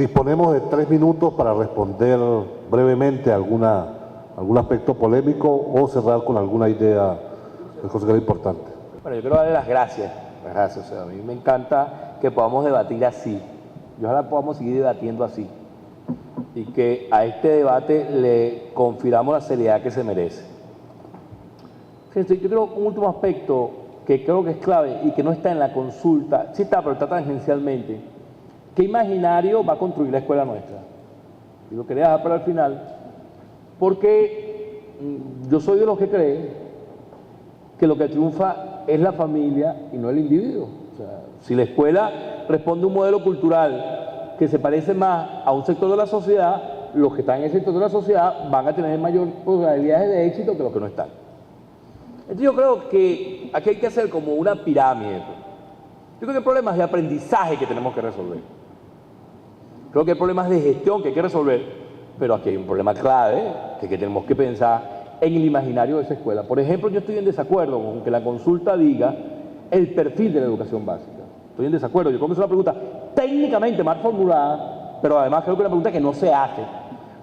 Disponemos de 3 minutos para responder brevemente algún aspecto polémico o cerrar con alguna idea que considero importante. Bueno, yo quiero darle las gracias. O sea, a mí me encanta que podamos debatir así. Y ojalá podamos seguir debatiendo así. Y que a este debate le confiramos la seriedad que se merece. Fíjense, yo creo un último aspecto que creo que es clave y que no está en la consulta, sí está, pero está tangencialmente. ¿Qué imaginario va a construir la escuela nuestra? Y lo quería dejar para el final, porque yo soy de los que creen que lo que triunfa es la familia y no el individuo. O sea, si la escuela responde a un modelo cultural que se parece más a un sector de la sociedad, los que están en ese sector de la sociedad van a tener mayor probabilidades de éxito que los que no están. Entonces yo creo que aquí hay que hacer como una pirámide. Yo creo que hay problemas de aprendizaje que tenemos que resolver. Creo que hay problemas de gestión que hay que resolver, pero aquí hay un problema clave que tenemos que pensar en el imaginario de esa escuela. Por ejemplo, yo estoy en desacuerdo con que la consulta diga el perfil de la educación básica. Estoy en desacuerdo. Yo creo que es una pregunta técnicamente mal formulada, pero además creo que es una pregunta que no se hace,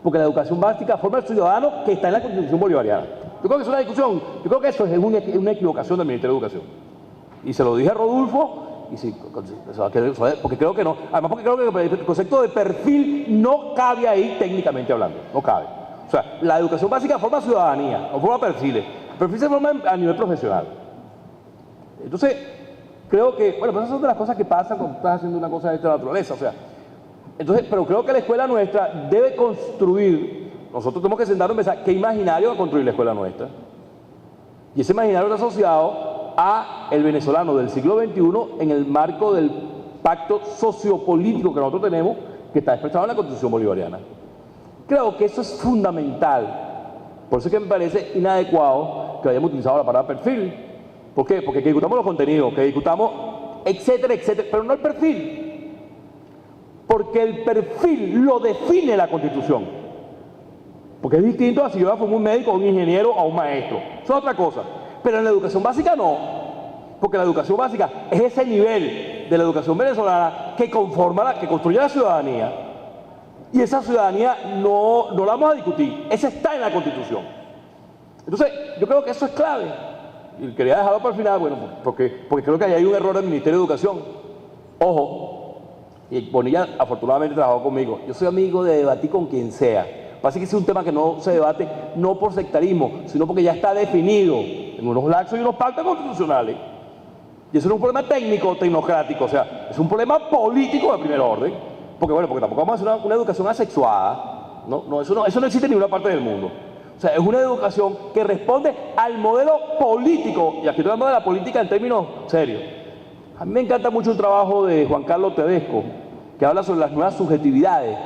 porque la educación básica forma al ciudadano que está en la Constitución bolivariana. Yo creo que es una discusión, yo creo que eso es una equivocación del Ministerio de Educación. Y se lo dije a Rodolfo, y sí, porque creo que no, además porque creo que el concepto de perfil no cabe ahí técnicamente hablando, no cabe. O sea, la educación básica forma ciudadanía, no forma perfiles. El perfil se forma a nivel profesional. Entonces, creo que, bueno, pues esas son de las cosas que pasan cuando estás haciendo una cosa de esta naturaleza, o sea. Entonces, pero creo que la escuela nuestra debe construir, nosotros tenemos que sentarnos y pensar qué imaginario va a construir la escuela nuestra. Y ese imaginario está asociado a el venezolano del siglo XXI en el marco del pacto sociopolítico que nosotros tenemos, que está expresado en la Constitución bolivariana. Creo que eso es fundamental. Por eso es que me parece inadecuado que hayamos utilizado la palabra perfil. ¿Por qué? Porque que discutamos los contenidos, que discutamos, etcétera, etcétera, pero no el perfil. Porque el perfil lo define la Constitución. Porque es distinto a si yo fuera un médico, a un ingeniero o a un maestro. Eso es otra cosa. Pero en la educación básica no. Porque la educación básica es ese nivel de la educación venezolana que conforma, que construye la ciudadanía. Y esa ciudadanía no la vamos a discutir. Esa está en la Constitución. Entonces, yo creo que eso es clave. Y quería dejarlo para el final, bueno, porque creo que ahí hay un error del Ministerio de Educación. Ojo, y Bonilla afortunadamente trabajó conmigo. Yo soy amigo de debatir con quien sea. Pasa que es un tema que no se debate no por sectarismo, sino porque ya está definido en unos laxos y unos pactos constitucionales. Y eso no es un problema técnico, tecnocrático, o sea, es un problema político de primer orden. Porque bueno, porque tampoco vamos a hacer una educación asexuada. Eso no existe en ninguna parte del mundo. O sea, es una educación que responde al modelo político, y aquí estoy hablando de la política en términos serios. A mí me encanta mucho el trabajo de Juan Carlos Tedesco, que habla sobre las nuevas subjetividades,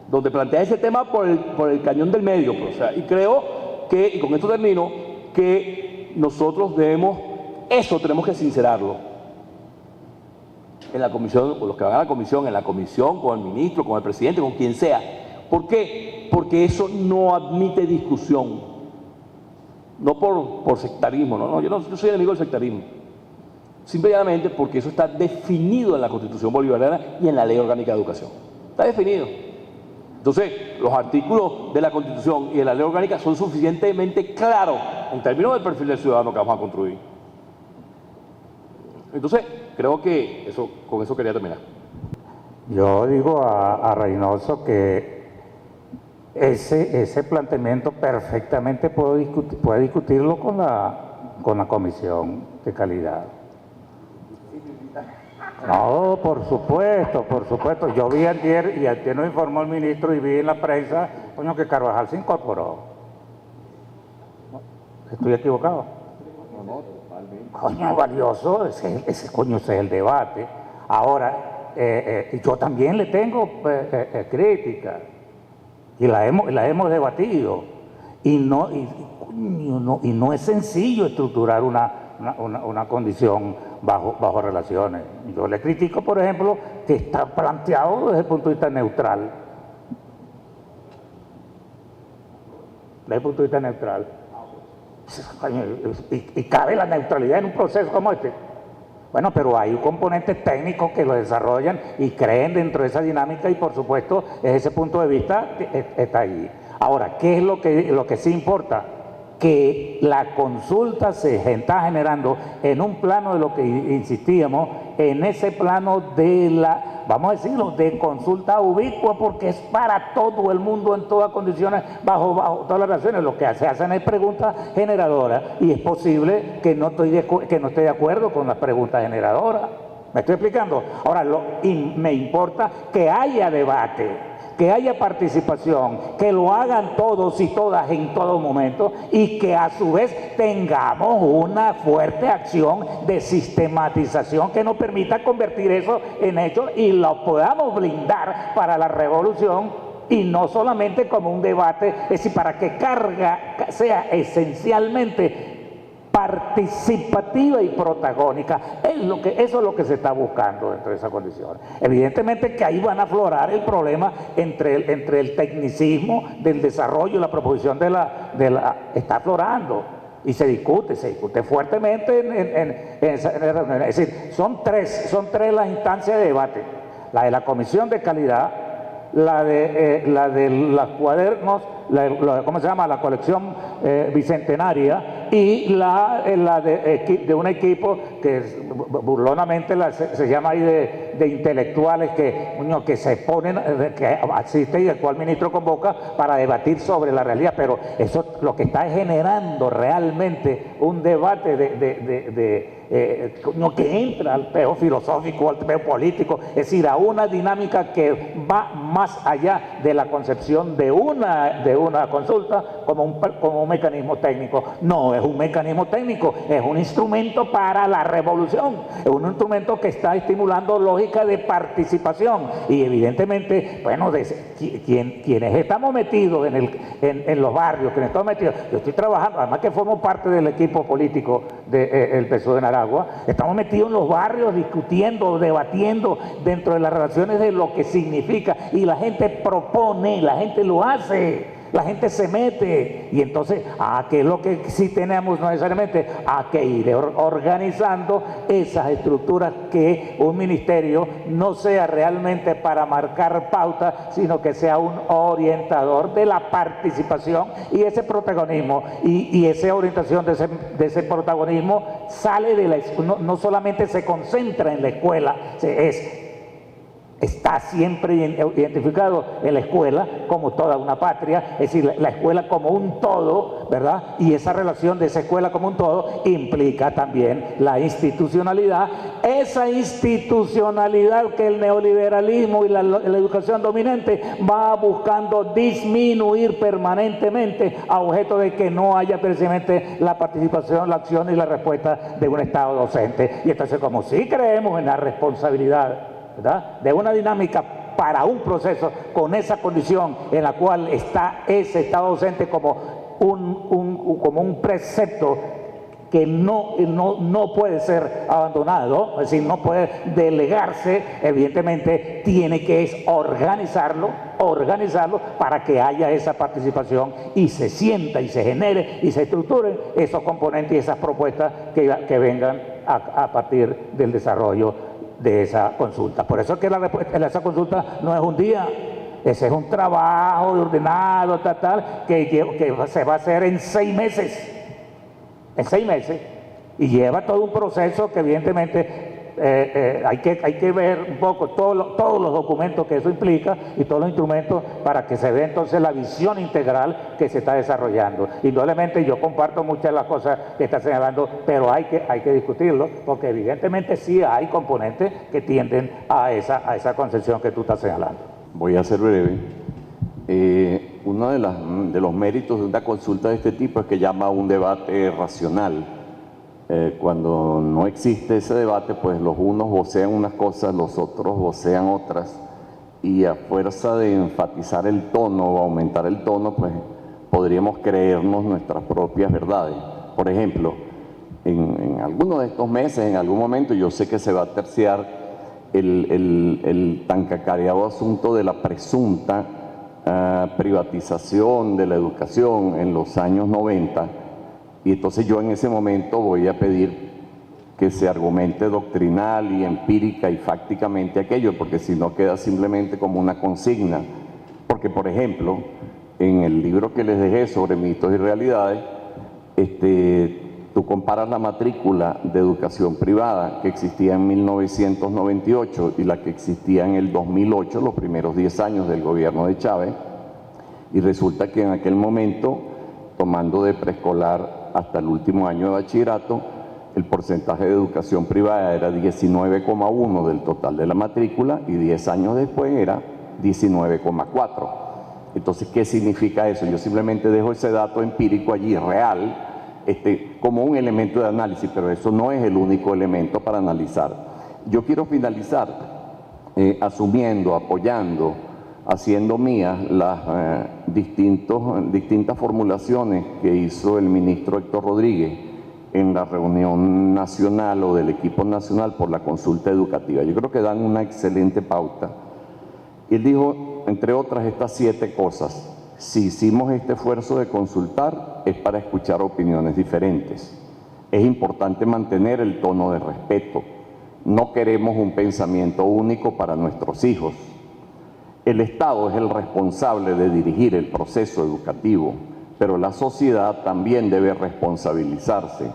donde plantea ese tema por el cañón del medio. Pues, o sea, y creo que, y con esto termino, que nosotros tenemos que sincerarlo. En la comisión, con los que van a la comisión, en la comisión, con el ministro, con el presidente, con quien sea. ¿Por qué? Porque eso no admite discusión. No por sectarismo, yo soy enemigo del sectarismo. Simplemente porque eso está definido en la Constitución bolivariana y en la Ley Orgánica de Educación. Está definido. Entonces, los artículos de la Constitución y de la Ley Orgánica son suficientemente claros en términos del perfil del ciudadano que vamos a construir. Entonces, creo que con eso quería terminar. Yo digo a Reynoso que ese planteamiento perfectamente puede discutirlo con la Comisión de Calidad. No, por supuesto. Yo vi ayer, y ayer nos informó el ministro, y vi en la prensa, coño, que Carvajal se incorporó. ¿Estoy equivocado? No, totalmente. Coño, valioso, ese es el debate. Ahora, yo también le tengo crítica, y la hemos debatido, y no es sencillo estructurar una condición bajo relaciones. Yo le critico, por ejemplo, que está planteado desde el punto de vista neutral. Desde el punto de vista neutral. Y cabe la neutralidad en un proceso como este. Bueno, pero hay componentes técnicos que lo desarrollan y creen dentro de esa dinámica y por supuesto desde ese punto de vista está ahí. Ahora, ¿qué es lo que sí importa? Que la consulta se está generando en un plano de lo que insistíamos, en ese plano de la, vamos a decirlo, de consulta ubicua, porque es para todo el mundo en todas condiciones, bajo todas las relaciones. Lo que se hacen es preguntas generadoras y es posible que no esté de acuerdo con las preguntas generadoras. ¿Me estoy explicando? Ahora, me importa que haya debate, que haya participación, que lo hagan todos y todas en todo momento y que a su vez tengamos una fuerte acción de sistematización que nos permita convertir eso en hechos y lo podamos blindar para la revolución y no solamente como un debate, es decir, para que carga sea esencialmente participativa y protagónica. Eso es lo que se está buscando dentro de esa condición. Evidentemente que ahí van a aflorar el problema entre el tecnicismo del desarrollo y la proposición está aflorando y se discute fuertemente es decir, son tres las instancias de debate: la de la comisión de calidad, la de los cuadernos, ¿cómo se llama? La colección bicentenaria, y la de un equipo que burlonamente se llama ahí de intelectuales que se ponen, que asisten y el cual ministro convoca para debatir sobre la realidad, pero eso lo que está generando realmente un debate que entra al peo filosófico, al peo político, es decir, a una dinámica que va más allá de la concepción de una consulta como un mecanismo técnico. No es un mecanismo técnico, es un instrumento para la revolución, es un instrumento que está estimulando lógica de participación y evidentemente, bueno, quienes estamos metidos en los barrios, quienes estamos metidos, yo estoy trabajando, además que formo parte del equipo político del PSOE de Naragua, estamos metidos en los barrios discutiendo, debatiendo dentro de las relaciones de lo que significa, y la gente propone, la gente lo hace, la gente se mete, y entonces, ¿qué es lo que sí tenemos necesariamente? Que ir organizando esas estructuras, que un ministerio no sea realmente para marcar pautas, sino que sea un orientador de la participación y ese protagonismo, y esa orientación de ese protagonismo sale no solamente se concentra en la escuela, está siempre identificado en la escuela como toda una patria, es decir, la escuela como un todo, ¿verdad? Y esa relación de esa escuela como un todo implica también la institucionalidad, esa institucionalidad que el neoliberalismo y la educación dominante va buscando disminuir permanentemente a objeto de que no haya precisamente la participación, la acción y la respuesta de un Estado docente. Y entonces, como sí creemos en la responsabilidad, ¿verdad?, de una dinámica para un proceso con esa condición en la cual está ese Estado docente como un precepto que no puede ser abandonado, es decir, no puede delegarse, evidentemente tiene que organizarlo para que haya esa participación y se sienta y se genere y se estructuren esos componentes y esas propuestas que vengan a partir del desarrollo de esa consulta. Por eso es que la respuesta de esa consulta no es un día, ese es un trabajo ordenado, que se va a hacer en 6 meses. En 6 meses, y lleva todo un proceso que evidentemente hay que ver un poco todos los documentos que eso implica y todos los instrumentos para que se vea entonces la visión integral que se está desarrollando. Indudablemente yo comparto muchas de las cosas que está señalando, pero hay que discutirlo, porque evidentemente sí hay componentes que tienden a esa concepción que tú estás señalando. Voy a ser breve. Uno de los méritos de una consulta de este tipo es que llama a un debate racional. Cuando no existe ese debate, pues los unos vocean unas cosas, los otros vocean otras, y a fuerza de enfatizar el tono o aumentar el tono, pues podríamos creernos nuestras propias verdades. Por ejemplo, en alguno de estos meses, en algún momento, yo sé que se va a terciar el tan cacareado asunto de la presunta privatización de la educación en los años 90, y entonces yo en ese momento voy a pedir que se argumente doctrinal y empírica y fácticamente aquello, porque si no queda simplemente como una consigna. Porque, por ejemplo, en el libro que les dejé sobre mitos y realidades, tú comparas la matrícula de educación privada que existía en 1998 y la que existía en el 2008, los primeros 10 años del gobierno de Chávez, y resulta que en aquel momento, tomando de preescolar hasta el último año de bachillerato, el porcentaje de educación privada era 19,1 del total de la matrícula y 10 años después era 19,4. Entonces, ¿qué significa eso? Yo simplemente dejo ese dato empírico allí, real, como un elemento de análisis, pero eso no es el único elemento para analizar. Yo quiero finalizar asumiendo, apoyando, haciendo mías las distintas formulaciones que hizo el ministro Héctor Rodríguez en la reunión nacional o del equipo nacional por la consulta educativa. Yo creo que dan una excelente pauta. Él dijo, entre otras, estas 7 cosas. Si hicimos este esfuerzo de consultar, es para escuchar opiniones diferentes. Es importante mantener el tono de respeto. No queremos un pensamiento único para nuestros hijos. El Estado es el responsable de dirigir el proceso educativo, pero la sociedad también debe responsabilizarse.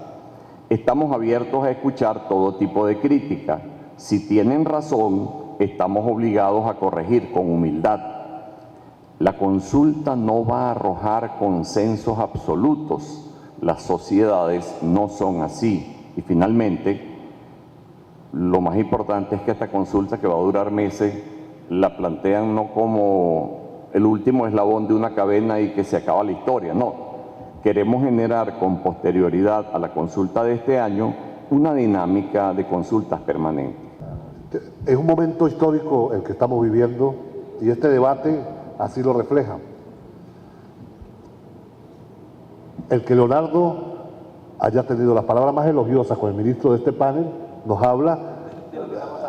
Estamos abiertos a escuchar todo tipo de crítica. Si tienen razón, estamos obligados a corregir con humildad. La consulta no va a arrojar consensos absolutos. Las sociedades no son así. Y finalmente, lo más importante es que esta consulta, que va a durar meses, la plantean no como el último eslabón de una cadena y que se acaba la historia, no. Queremos generar con posterioridad a la consulta de este año una dinámica de consultas permanentes. Es un momento histórico el que estamos viviendo y este debate así lo refleja. El que Leonardo haya tenido las palabras más elogiosas con el ministro de este panel nos habla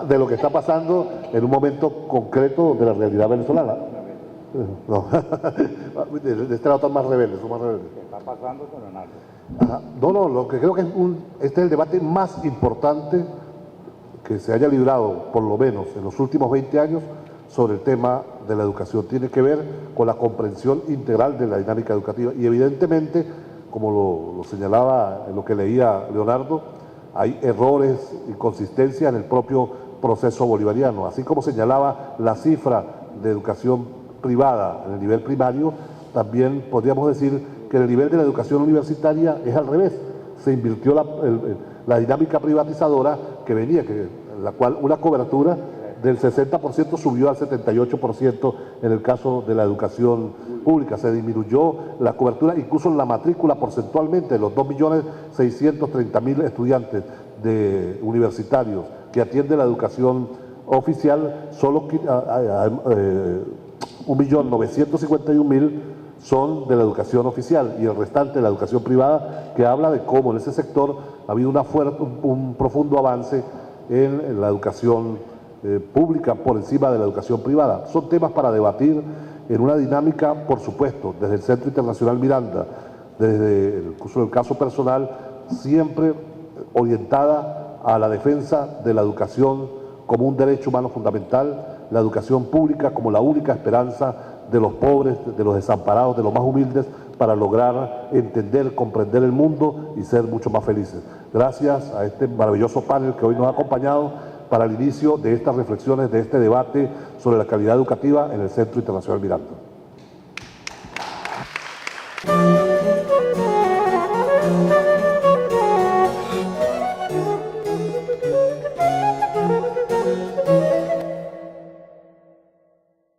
de lo que está pasando en un momento concreto de la realidad venezolana. No, de este lado están más rebeldes, son más rebeldes. ¿Qué está pasando con Leonardo? Ajá. No, lo que creo que este es el debate más importante que se haya librado, por lo menos en los últimos 20 años, sobre el tema de la educación. Tiene que ver con la comprensión integral de la dinámica educativa y evidentemente, como lo señalaba en lo que leía Leonardo, hay errores, inconsistencias en el propio proceso bolivariano. Así como señalaba la cifra de educación privada en el nivel primario, también podríamos decir que en el nivel de la educación universitaria es al revés. Se invirtió la dinámica privatizadora que venía, en la cual una cobertura del 60% subió al 78% en el caso de la educación pública. Se disminuyó la cobertura, incluso en la matrícula porcentualmente, los 2.630.000 estudiantes universitarios que atiende la educación oficial, solo 1.951.000 son de la educación oficial y el restante de la educación privada, que habla de cómo en ese sector ha habido un profundo avance en la educación pública por encima de la educación privada. Son temas para debatir en una dinámica, por supuesto, desde el Centro Internacional Miranda, desde incluso el caso personal, siempre orientada a la defensa de la educación como un derecho humano fundamental, la educación pública como la única esperanza de los pobres, de los desamparados, de los más humildes, para lograr entender, comprender el mundo y ser mucho más felices. Gracias a este maravilloso panel que hoy nos ha acompañado para el inicio de estas reflexiones, de este debate sobre la calidad educativa en el Centro Internacional Miranda.